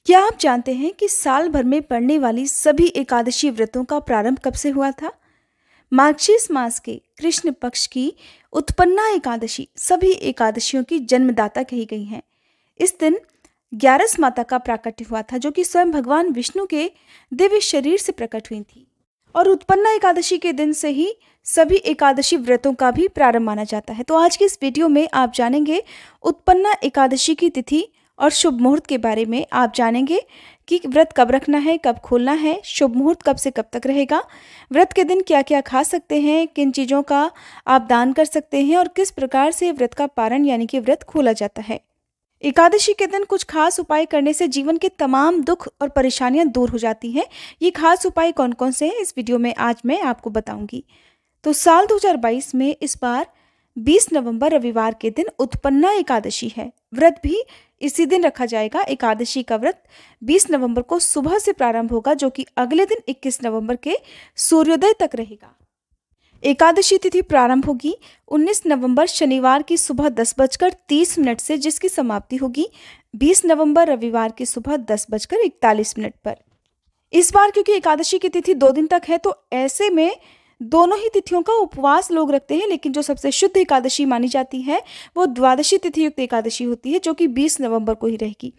क्या आप जानते हैं कि साल भर में पड़ने वाली सभी एकादशी व्रतों का प्रारंभ कब से हुआ था? मार्गशीर्ष मास के कृष्ण पक्ष की उत्पन्ना एकादशी सभी एकादशियों की जन्मदाता कही गई है। इस दिन ग्यारस माता का प्राकट्य हुआ था, जो कि स्वयं भगवान विष्णु के दिव्य शरीर से प्रकट हुई थी। और उत्पन्ना एकादशी के दिन से ही सभी एकादशी व्रतों का भी प्रारंभ माना जाता है। तो आज की इस वीडियो में आप जानेंगे उत्पन्ना एकादशी की तिथि और शुभ मुहूर्त के बारे में। आप जानेंगे कि व्रत कब रखना है, कब खोलना है, शुभ मुहूर्त कब से कब तक रहेगा, व्रत के दिन क्या क्या खा सकते हैं, किन चीज़ों का आप दान कर सकते हैं और किस प्रकार से व्रत का पारण यानी कि व्रत खोला जाता है। एकादशी के दिन कुछ खास उपाय करने से जीवन के तमाम दुख और परेशानियां दूर हो जाती हैं। ये खास उपाय कौन कौन से हैं, इस वीडियो में आज मैं आपको बताऊंगी। तो साल 2022 में इस बार 20 नवंबर रविवार के दिन उत्पन्ना एकादशी है। व्रत भी इसी दिन रखा जाएगा। एकादशी का व्रत 20 नवंबर को सुबह से प्रारंभ होगा, जो कि अगले दिन 21 नवंबर के सूर्योदय तक रहेगा। एकादशी तिथि प्रारंभ होगी 19 नवंबर शनिवार की सुबह 10:30 से, जिसकी समाप्ति होगी 20 नवंबर रविवार की सुबह 10:41 पर। इस बार क्योंकि एकादशी की तिथि 2 दिन तक है, तो ऐसे में दोनों ही तिथियों का उपवास लोग रखते हैं, लेकिन जो सबसे शुद्ध एकादशी मानी जाती है वो द्वादशी तिथि युक्त एकादशी होती है, जो कि 20 नवंबर को ही रहेगी।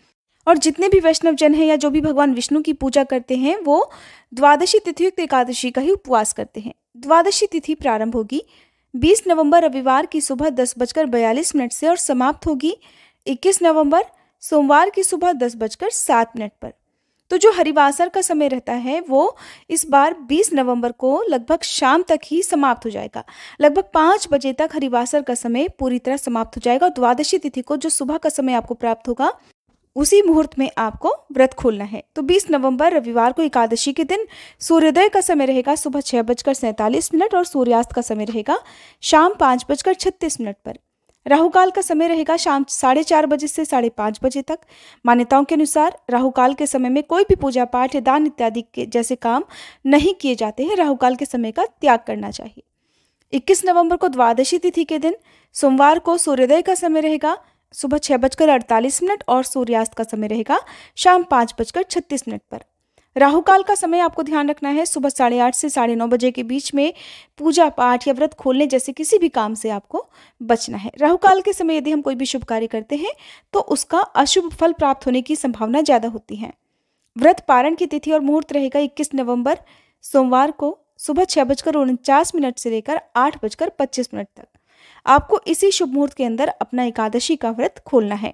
और जितने भी वैष्णव जन हैं या जो भी भगवान विष्णु की पूजा करते हैं वो द्वादशी तिथि युक्त एकादशी का ही उपवास करते हैं। द्वादशी तिथि प्रारंभ होगी 20 नवंबर रविवार की सुबह 10:42 से और समाप्त होगी 21 नवंबर सोमवार की सुबह 10:07 पर। तो जो हरिवासर का समय रहता है वो इस बार 20 नवंबर को लगभग शाम तक ही समाप्त हो जाएगा। लगभग 5 बजे तक हरिवासर का समय पूरी तरह समाप्त हो जाएगा। द्वादशी तिथि को जो सुबह का समय आपको प्राप्त होगा उसी मुहूर्त में आपको व्रत खोलना है। तो 20 नवंबर रविवार को एकादशी के दिन सूर्योदय का समय रहेगा सुबह 6:47 और सूर्यास्त का समय रहेगा शाम 5:36 पर। राहुकाल का समय रहेगा शाम 4:30 बजे से 5:30 बजे तक। मान्यताओं के अनुसार राहुकाल के समय में कोई भी पूजा पाठ या दान इत्यादि के जैसे काम नहीं किए जाते हैं। राहुकाल के समय का त्याग करना चाहिए। 21 नवंबर को द्वादशी तिथि के दिन सोमवार को सूर्योदय का समय रहेगा सुबह 6:48 और सूर्यास्त का समय रहेगा शाम 5:36 पर। राहुकाल का समय आपको ध्यान रखना है सुबह 8:30 से 9:30 बजे के बीच में पूजा पाठ या व्रत खोलने जैसे किसी भी काम से आपको बचना है। राहुकाल के समय यदि हम कोई भी शुभ कार्य करते हैं तो उसका अशुभ फल प्राप्त होने की संभावना ज़्यादा होती है। व्रत पारण की तिथि और मुहूर्त रहेगा 21 नवंबर सोमवार को सुबह 6:49 से लेकर 8:25 तक। आपको इसी शुभ मुहूर्त के अंदर अपना एकादशी का व्रत खोलना है।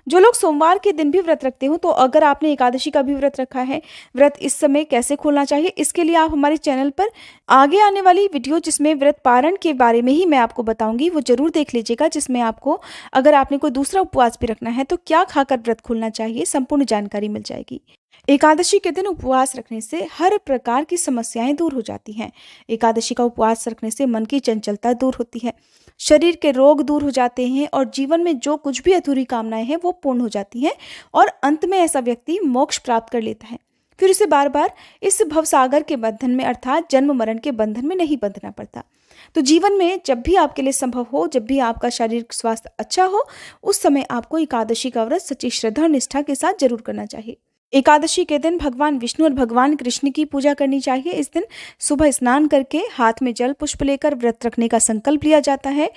जो लोग सोमवार के दिन भी व्रत रखते हो, तो अगर आपने एकादशी का भी व्रत रखा है, व्रत इस समय कैसे खोलना चाहिए, इसके लिए आप हमारे चैनल पर आगे आने वाली वीडियो जिसमें व्रत पारण के बारे में ही मैं आपको बताऊंगी वो जरूर देख लीजिएगा, जिसमें आपको अगर आपने कोई दूसरा उपवास भी रखना है तो क्या खाकर व्रत खोलना चाहिए संपूर्ण जानकारी मिल जाएगी। एकादशी के दिन उपवास रखने से हर प्रकार की समस्याएं दूर हो जाती हैं। एकादशी का उपवास रखने से मन की चंचलता दूर होती है, शरीर के रोग दूर हो जाते हैं और जीवन में जो कुछ भी अधूरी कामनाएं हैं वो पूर्ण हो जाती हैं और अंत में ऐसा व्यक्ति मोक्ष प्राप्त कर लेता है। फिर उसे बार बार इस भवसागर के बंधन में अर्थात जन्म मरण के बंधन में नहीं बंधना पड़ता। तो जीवन में जब भी आपके लिए संभव हो, जब भी आपका शारीरिक स्वास्थ्य अच्छा हो, उस समय आपको एकादशी का व्रत सच्ची श्रद्धा और निष्ठा के साथ जरूर करना चाहिए। एकादशी के दिन भगवान विष्णु और भगवान कृष्ण की पूजा करनी चाहिए। इस दिन सुबह स्नान करके हाथ में जल पुष्प लेकर व्रत रखने का संकल्प लिया जाता है।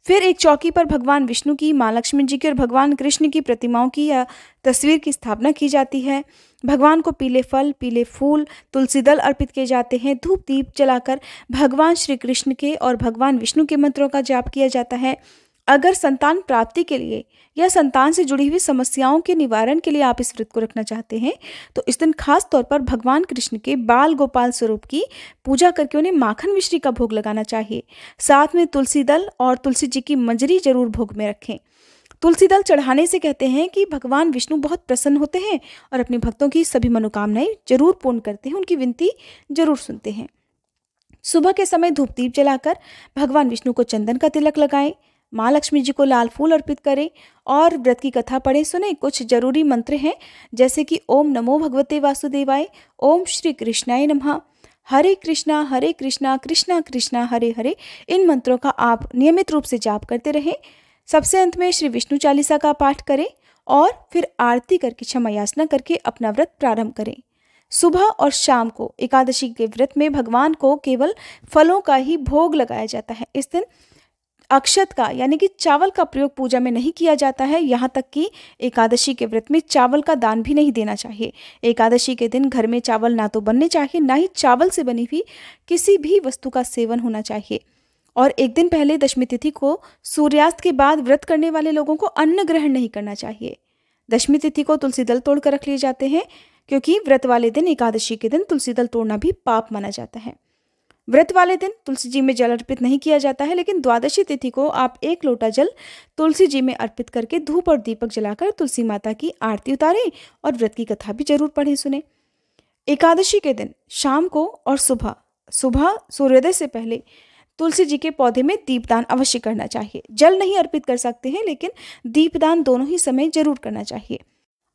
फिर एक चौकी पर भगवान विष्णु की, माँ लक्ष्मी जी की और भगवान कृष्ण की प्रतिमाओं की या तस्वीर की स्थापना की जाती है। भगवान को पीले फल, पीले फूल, तुलसी दल अर्पित किए जाते हैं। धूप दीप जलाकर भगवान श्री कृष्ण के और भगवान विष्णु के मंत्रों का जाप किया जाता है। अगर संतान प्राप्ति के लिए या संतान से जुड़ी हुई समस्याओं के निवारण के लिए आप इस व्रत को रखना चाहते हैं तो इस दिन खास तौर पर भगवान कृष्ण के बाल गोपाल स्वरूप की पूजा करके उन्हें माखन मिश्री का भोग लगाना चाहिए। साथ में तुलसी दल और तुलसी जी की मंजरी जरूर भोग में रखें। तुलसी दल चढ़ाने से कहते हैं कि भगवान विष्णु बहुत प्रसन्न होते हैं और अपने भक्तों की सभी मनोकामनाएं जरूर पूर्ण करते हैं, उनकी विनती जरूर सुनते हैं। सुबह के समय धूप दीप जलाकर भगवान विष्णु को चंदन का तिलक लगाएं, माँ लक्ष्मी जी को लाल फूल अर्पित करें और व्रत की कथा पढ़ें सुने। कुछ जरूरी मंत्र हैं जैसे कि ओम नमो भगवते वासुदेवाय, ओम श्री कृष्णाय नमः, हरे कृष्णा कृष्णा कृष्णा हरे हरे। इन मंत्रों का आप नियमित रूप से जाप करते रहें। सबसे अंत में श्री विष्णु चालीसा का पाठ करें और फिर आरती करके क्षमा याचना करके अपना व्रत प्रारंभ करें। सुबह और शाम को एकादशी के व्रत में भगवान को केवल फलों का ही भोग लगाया जाता है। इस दिन अक्षत का यानी कि चावल का प्रयोग पूजा में नहीं किया जाता है। यहाँ तक कि एकादशी के व्रत में चावल का दान भी नहीं देना चाहिए। एकादशी के दिन घर में चावल ना तो बनने चाहिए, ना ही चावल से बनी हुई किसी भी वस्तु का सेवन होना चाहिए। और एक दिन पहले दशमी तिथि को सूर्यास्त के बाद व्रत करने वाले लोगों को अन्न ग्रहण नहीं करना चाहिए। दशमी तिथि को तुलसी दल तोड़कर रख लिए जाते हैं, क्योंकि व्रत वाले दिन एकादशी के दिन तुलसी दल तोड़ना भी पाप माना जाता है। व्रत वाले दिन तुलसी जी में जल अर्पित नहीं किया जाता है, लेकिन द्वादशी तिथि को आप 1 लोटा जल तुलसी जी में अर्पित करके धूप और दीपक जलाकर तुलसी माता की आरती उतारें और व्रत की कथा भी जरूर पढ़ें सुने। एकादशी के दिन शाम को और सुबह सूर्योदय से पहले तुलसी जी के पौधे में दीपदान अवश्य करना चाहिए। जल नहीं अर्पित कर सकते हैं, लेकिन दीपदान दोनों ही समय जरूर करना चाहिए।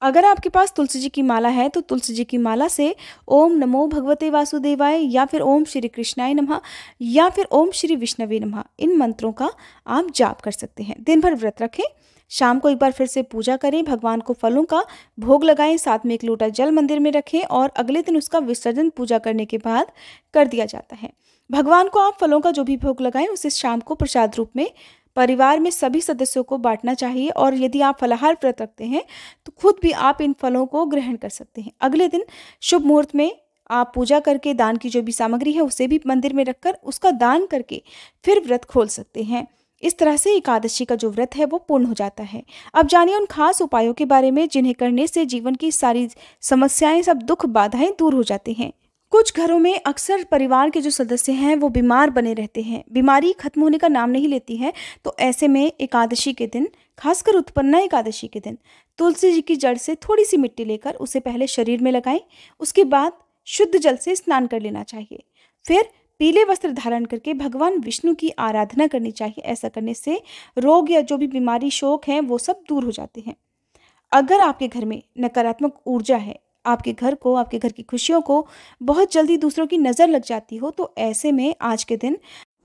अगर आपके पास तुलसी जी की माला है तो तुलसी जी की माला से ओम नमो भगवते वासुदेवाय या फिर ओम श्री कृष्णाय नमः या फिर ओम श्री विष्णवे नमः, इन मंत्रों का आप जाप कर सकते हैं। दिन भर व्रत रखें, शाम को एक बार फिर से पूजा करें, भगवान को फलों का भोग लगाएं, साथ में 1 लोटा जल मंदिर में रखें और अगले दिन उसका विसर्जन पूजा करने के बाद कर दिया जाता है। भगवान को आप फलों का जो भी भोग लगाएं उसे शाम को प्रसाद रूप में परिवार में सभी सदस्यों को बांटना चाहिए। और यदि आप फलाहार व्रत रखते हैं तो खुद भी आप इन फलों को ग्रहण कर सकते हैं। अगले दिन शुभ मुहूर्त में आप पूजा करके दान की जो भी सामग्री है उसे भी मंदिर में रखकर उसका दान करके फिर व्रत खोल सकते हैं। इस तरह से एकादशी का जो व्रत है वो पूर्ण हो जाता है। अब जानिए उन खास उपायों के बारे में जिन्हें करने से जीवन की सारी समस्याएं, सब दुख बाधाएं दूर हो जाते हैं। कुछ घरों में अक्सर परिवार के जो सदस्य हैं वो बीमार बने रहते हैं, बीमारी खत्म होने का नाम नहीं लेती है। तो ऐसे में एकादशी के दिन, खासकर उत्पन्ना एकादशी के दिन, तुलसी जी की जड़ से थोड़ी सी मिट्टी लेकर उसे पहले शरीर में लगाएं। उसके बाद शुद्ध जल से स्नान कर लेना चाहिए। फिर पीले वस्त्र धारण करके भगवान विष्णु की आराधना करनी चाहिए। ऐसा करने से रोग या जो भी बीमारी, शोक हैं, वो सब दूर हो जाते हैं। अगर आपके घर में नकारात्मक ऊर्जा है, आपके घर को, आपके घर की खुशियों को बहुत जल्दी दूसरों की नज़र लग जाती हो, तो ऐसे में आज के दिन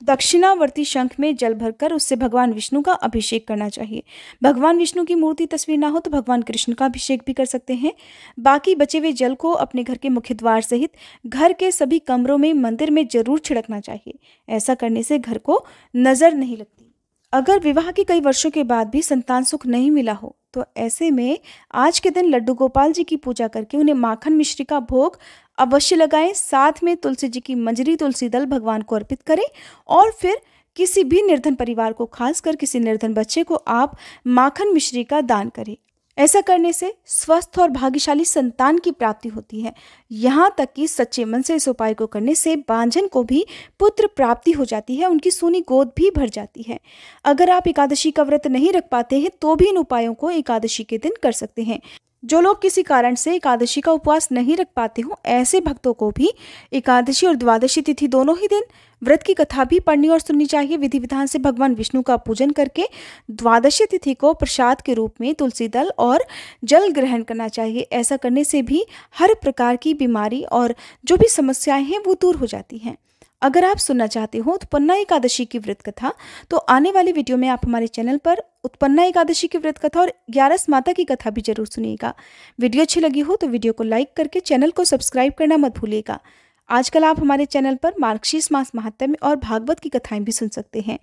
दक्षिणावर्ती शंख में जल भरकर उससे भगवान विष्णु का अभिषेक करना चाहिए। भगवान विष्णु की मूर्ति तस्वीर ना हो तो भगवान कृष्ण का अभिषेक भी कर सकते हैं। बाकी बचे हुए जल को अपने घर के मुख्य द्वार सहित घर के सभी कमरों में, मंदिर में जरूर छिड़कना चाहिए। ऐसा करने से घर को नज़र नहीं लगती। अगर विवाह के कई वर्षों के बाद भी संतान सुख नहीं मिला हो तो ऐसे में आज के दिन लड्डू गोपाल जी की पूजा करके उन्हें माखन मिश्री का भोग अवश्य लगाएं। साथ में तुलसी जी की मंजरी, तुलसी दल भगवान को अर्पित करें और फिर किसी भी निर्धन परिवार को, खासकर किसी निर्धन बच्चे को आप माखन मिश्री का दान करें। ऐसा करने से स्वस्थ और भाग्यशाली संतान की प्राप्ति होती है। यहाँ तक कि सच्चे मन से इस उपाय को करने से बांझन को भी पुत्र प्राप्ति हो जाती है, उनकी सूनी गोद भी भर जाती है। अगर आप एकादशी का व्रत नहीं रख पाते हैं तो भी इन उपायों को एकादशी के दिन कर सकते हैं। जो लोग किसी कारण से एकादशी का उपवास नहीं रख पाते हो, ऐसे भक्तों को भी एकादशी और द्वादशी तिथि दोनों ही दिन व्रत की कथा भी पढ़नी और सुननी चाहिए। विधि विधान से भगवान विष्णु का पूजन करके द्वादशी तिथि को प्रसाद के रूप में तुलसी दल और जल ग्रहण करना चाहिए। ऐसा करने से भी हर प्रकार की बीमारी और जो भी समस्याएं हैं वो दूर हो जाती हैं। अगर आप सुनना चाहते हो उत्पन्ना एकादशी की व्रत कथा, तो आने वाली वीडियो में आप हमारे चैनल पर उत्पन्ना एकादशी की व्रत कथा और 11 माता की कथा भी जरूर सुनिएगा। वीडियो अच्छी लगी हो तो वीडियो को लाइक करके चैनल को सब्सक्राइब करना मत भूलिएगा। आजकल आप हमारे चैनल पर मार्गशीर्ष मास महात्म्य और भागवत की कथाएं भी सुन सकते हैं।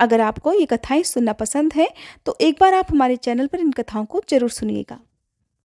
अगर आपको ये कथाएं सुनना पसंद है तो एक बार आप हमारे चैनल पर इन कथाओं को जरूर सुनिएगा।